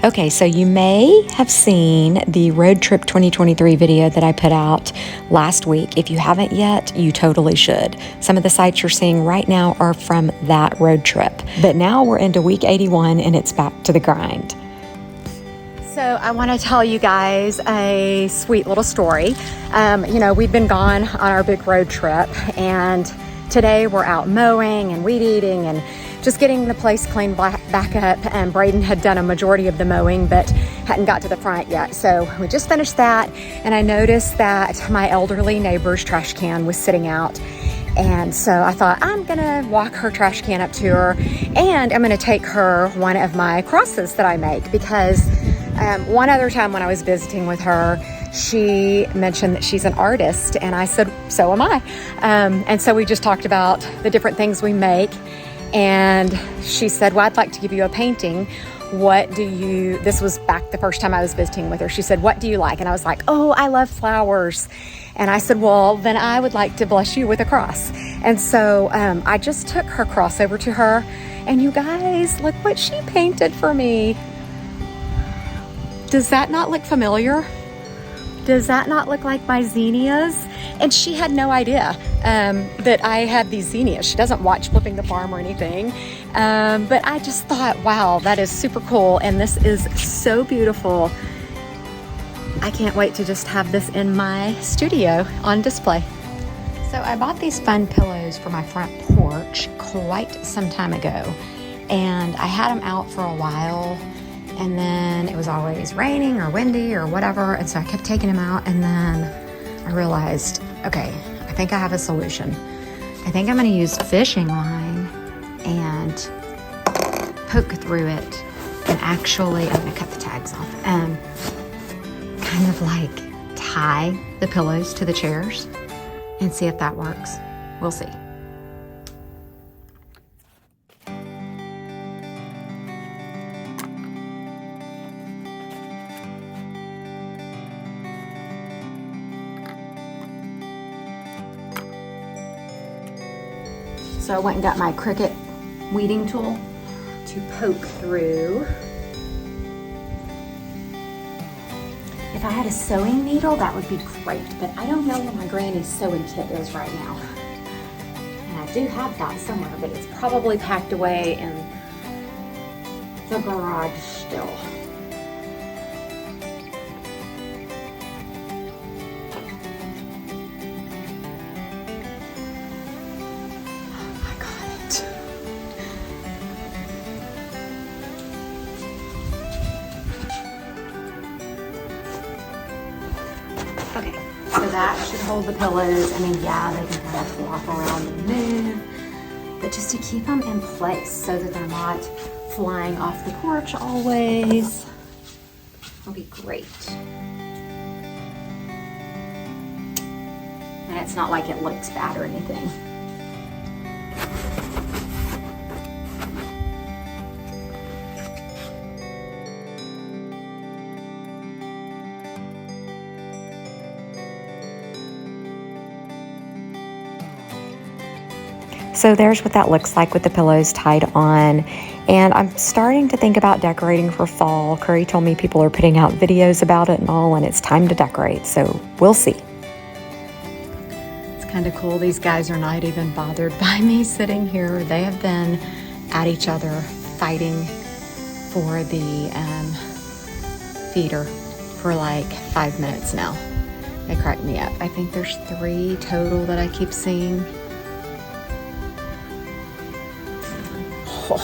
Okay, so you may have seen the Road Trip 2023 video that I put out last week. If you haven't yet, you totally should. Some of the sites you're seeing right now are from that road trip. But now we're into week 81 and it's back to the grind. So I want to tell you guys a sweet little story. We've been gone on our big road trip, and today we're out mowing and weed eating and just getting the place cleaned back up. And Braden had done a majority of the mowing but hadn't got to the front yet. So we just finished that, and I noticed that my elderly neighbor's trash can was sitting out. And so I thought, I'm gonna walk her trash can up to her, and I'm gonna take her one of my crosses that I make, because one other time when I was visiting with her, she mentioned that she's an artist, and I said, so am I. And so we just talked about the different things we make, and she said, well, I'd like to give you a painting. This was back the first time I was visiting with her. She said, what do you like? And I was like, oh, I love flowers. And I said, well, then I would like to bless you with a cross. And so I just took her cross over to her, and you guys, look what she painted for me. Does that not look familiar? Does that not look like my zinnias? And she had no idea that I had these zinnias. She doesn't watch Flipping the Farm or anything. But I just thought, wow, that is super cool. And this is so beautiful. I can't wait to just have this in my studio on display. So I bought these fun pillows for my front porch quite some time ago. And I had them out for a while, and then it was always raining or windy or whatever. And so I kept taking them out, and then I realized, okay, I think I have a solution. I think I'm gonna use fishing line and poke through it, and actually, I'm gonna cut the tags off and kind of like tie the pillows to the chairs and see if that works. We'll see. So I went and got my Cricut weeding tool to poke through. If I had a sewing needle, that would be great, but I don't know where my granny's sewing kit is right now. And I do have that somewhere, but it's probably packed away in the garage still. Okay, so that should hold the pillows. I mean, yeah, they can kind of flop around and move, but just to keep them in place so that they're not flying off the porch always, will be great. And it's not like it looks bad or anything. So there's what that looks like with the pillows tied on. And I'm starting to think about decorating for fall. Curry told me people are putting out videos about it and all, and it's time to decorate. So we'll see. It's kind of cool. These guys are not even bothered by me sitting here. They have been at each other fighting for the feeder for like 5 minutes now. They crack me up. I think there's 3 total that I keep seeing. Oh.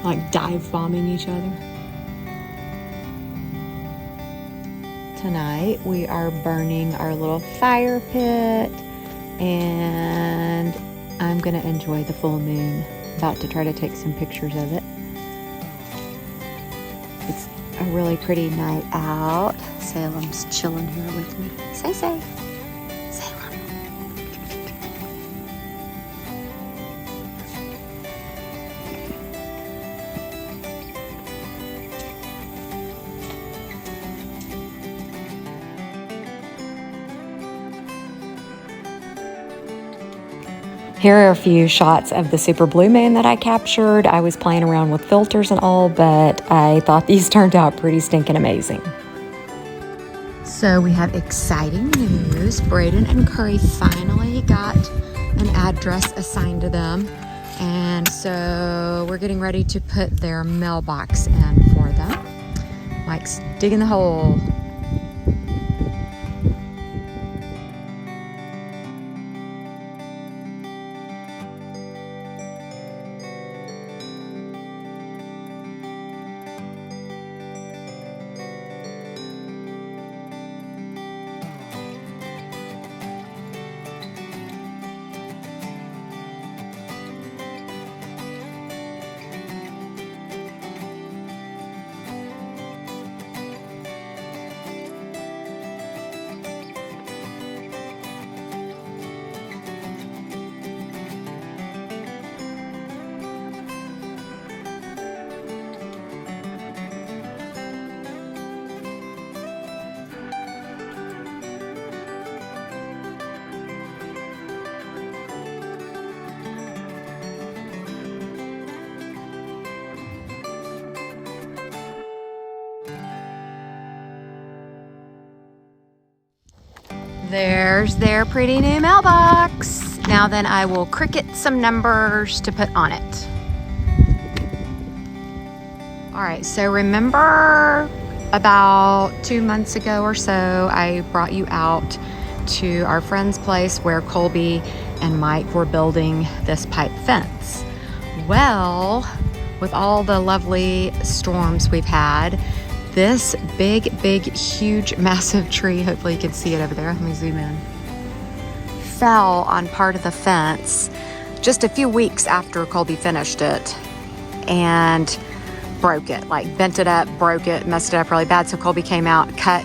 Like dive bombing each other. Tonight we are burning our little fire pit, and I'm gonna enjoy the full moon. About to try to take some pictures of it. It's a really pretty night out. Salem's chilling here with me. Say. Salem. Here are a few shots of the super blue moon that I captured. I was playing around with filters and all, but I thought these turned out pretty stinking amazing. So we have exciting news. Braden and Curry finally got an address assigned to them. And so we're getting ready to put their mailbox in for them. Mike's digging the hole. There's their pretty new mailbox. Now then I will Cricut some numbers to put on it. All right, so remember about 2 months ago or so, I brought you out to our friend's place where Colby and Mike were building this pipe fence. Well, with all the lovely storms we've had, this big, huge, massive tree, hopefully you can see it over there, let me zoom in, fell on part of the fence just a few weeks after Colby finished it and broke it, like bent it up, broke it, messed it up really bad. So Colby came out, cut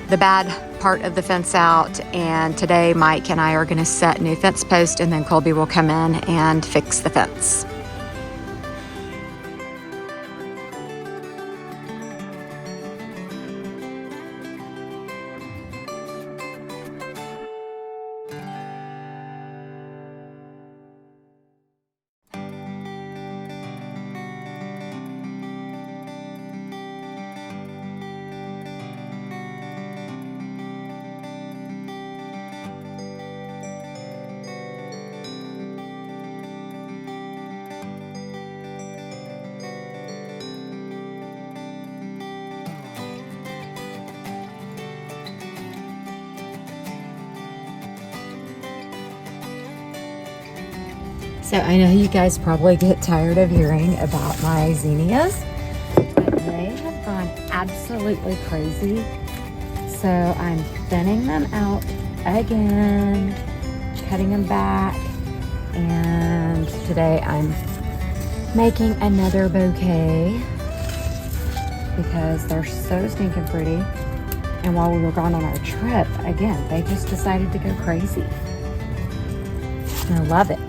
the bad part of the fence out, and today Mike and I are gonna set new fence posts, and then Colby will come in and fix the fence. So I know you guys probably get tired of hearing about my zinnias, but they have gone absolutely crazy. So I'm thinning them out again, cutting them back, and today I'm making another bouquet because they're so stinking pretty. And while we were gone on our trip, again, they just decided to go crazy. I love it.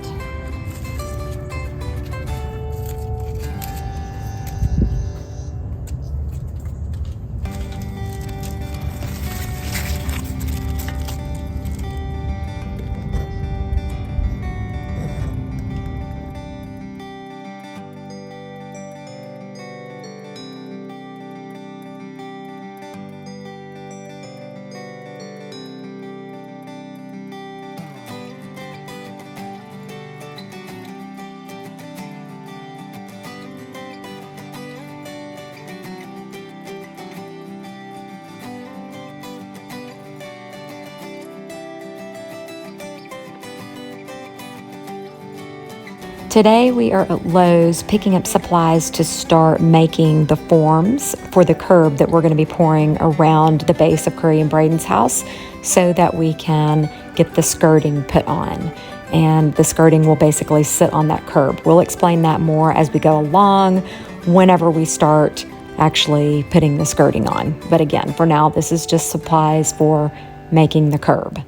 Today we are at Lowe's picking up supplies to start making the forms for the curb that we're going to be pouring around the base of Curry and Braden's house so that we can get the skirting put on. And the skirting will basically sit on that curb. We'll explain that more as we go along whenever we start actually putting the skirting on. But again, for now, this is just supplies for making the curb.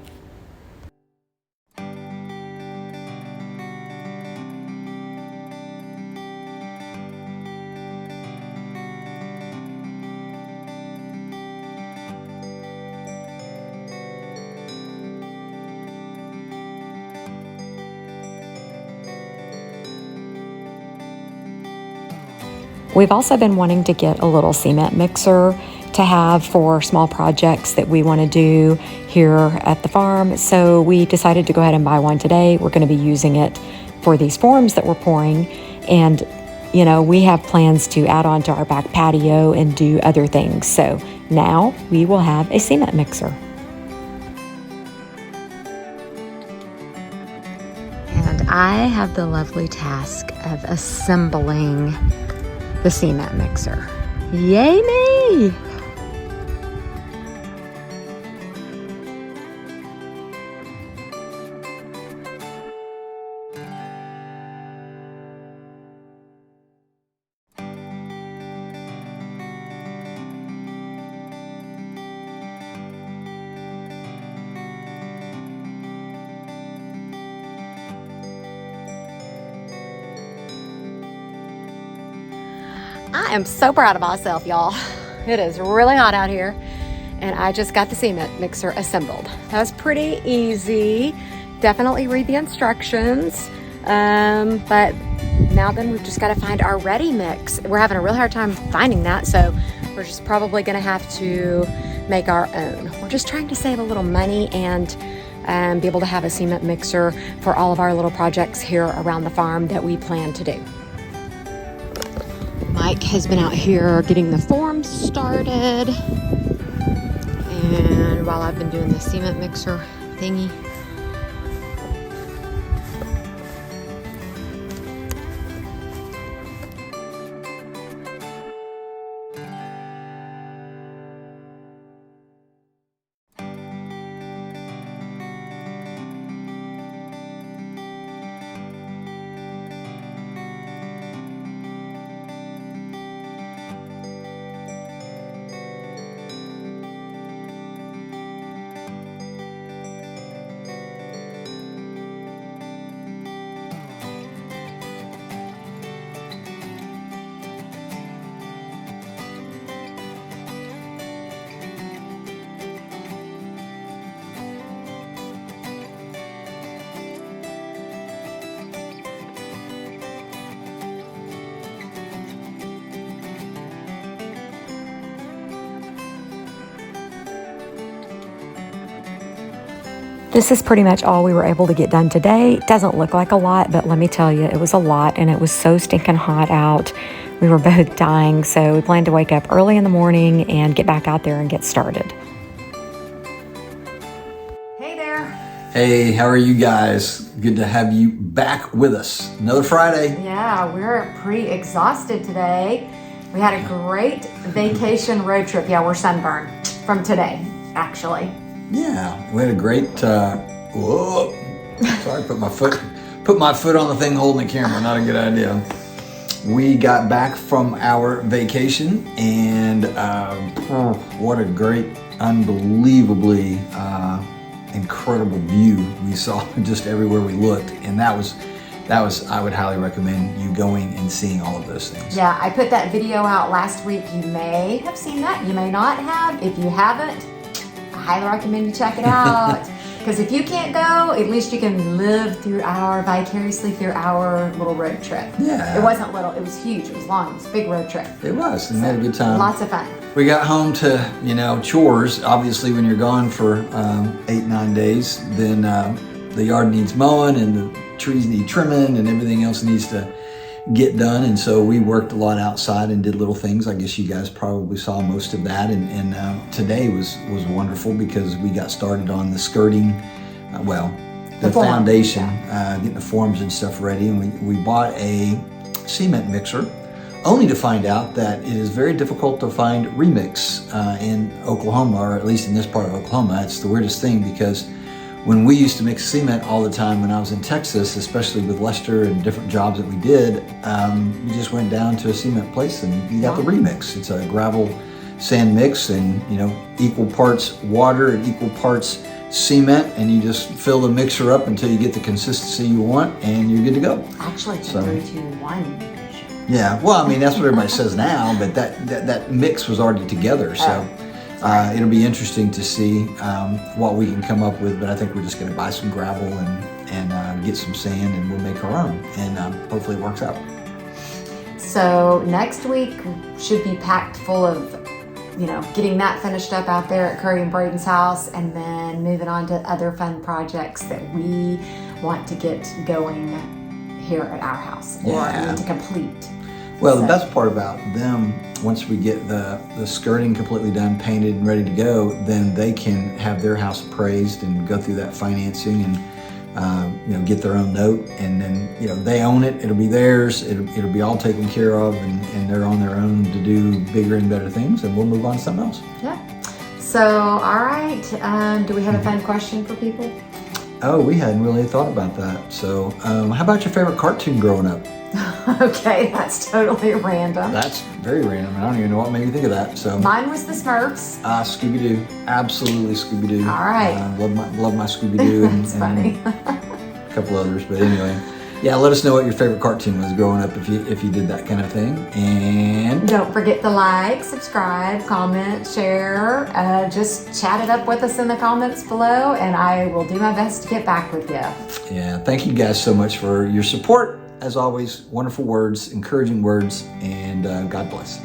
We've also been wanting to get a little cement mixer to have for small projects that we want to do here at the farm. So we decided to go ahead and buy one today. We're going to be using it for these forms that we're pouring. And, you know, we have plans to add on to our back patio and do other things. So now we will have a cement mixer. And I have the lovely task of assembling the cement mixer. Yay me! I am so proud of myself, y'all. It is really hot out here, and I just got the cement mixer assembled. That was pretty easy. Definitely read the instructions, but now then we've just got to find our ready mix. We're having a really hard time finding that, so we're just probably gonna have to make our own. We're just trying to save a little money and be able to have a cement mixer for all of our little projects here around the farm that we plan to do. Mike has been out here getting the forms started, and while I've been doing the cement mixer thingy. This is pretty much all we were able to get done today. It doesn't look like a lot, but let me tell you, it was a lot, and it was so stinking hot out. We were both dying, so we planned to wake up early in the morning and get back out there and get started. Hey there. Hey, how are you guys? Good to have you back with us. Another Friday. Yeah, we're pretty exhausted today. We had a great vacation road trip. Yeah, we're sunburned from today, actually. Yeah, we had a great, whoa, sorry, put my foot on the thing holding the camera, not a good idea. We got back from our vacation, and what a great, unbelievably incredible view we saw just everywhere we looked, and that was, I would highly recommend you going and seeing all of those things. Yeah, I put that video out last week. You may have seen that, you may not have. If you haven't, I highly recommend you check it out. Because if you can't go, at least you can live vicariously through our little road trip. Yeah. It wasn't little, it was huge, it was long, it was a big road trip. It was, and we had a good time. Lots of fun. We got home to, chores. Obviously, when you're gone for 8-9 days, then the yard needs mowing and the trees need trimming and everything else needs to get done. And so we worked a lot outside and did little things. I guess you guys probably saw most of that. And today was wonderful because we got started on the skirting, the foundation, getting the forms and stuff ready. And we bought a cement mixer, only to find out that it is very difficult to find remix in Oklahoma, or at least in this part of Oklahoma. It's the weirdest thing because when we used to mix cement all the time when I was in Texas, especially with Lester and different jobs that we did, you just went down to a cement place and you got the remix. It's a gravel sand mix and, equal parts water and equal parts cement, and you just fill the mixer up until you get the consistency you want and you're good to go. Actually, it's a 3-2-1. Yeah, well, that's what everybody says now, but that mix was already together, so it'll be interesting to see what we can come up with, but I think we're just going to buy some gravel and get some sand and we'll make our own, and hopefully it works out. So next week should be packed full of, getting that finished up out there at Curry and Braden's house, and then moving on to other fun projects that we want to get going here at our house, or to complete. Well, the best part about them, once we get the skirting completely done, painted, and ready to go, then they can have their house appraised and go through that financing and get their own note, and then they own it. It'll be theirs. It'll be all taken care of, and they're on their own to do bigger and better things, and we'll move on to something else. Yeah. So, all right. Do we have a fun question for people? Oh, we hadn't really thought about that. So, how about your favorite cartoon growing up? Okay, that's totally random. That's very random. I don't even know what made me think of that. So mine was the Smurfs. Scooby-Doo. Absolutely Scooby-Doo. All right. Love my Scooby-Doo. That's funny. A couple others, but anyway. Yeah, let us know what your favorite cartoon was growing up if you did that kind of thing. And don't forget to like, subscribe, comment, share. Just chat it up with us in the comments below, and I will do my best to get back with you. Yeah, thank you guys so much for your support. As always, wonderful words, encouraging words, and God bless.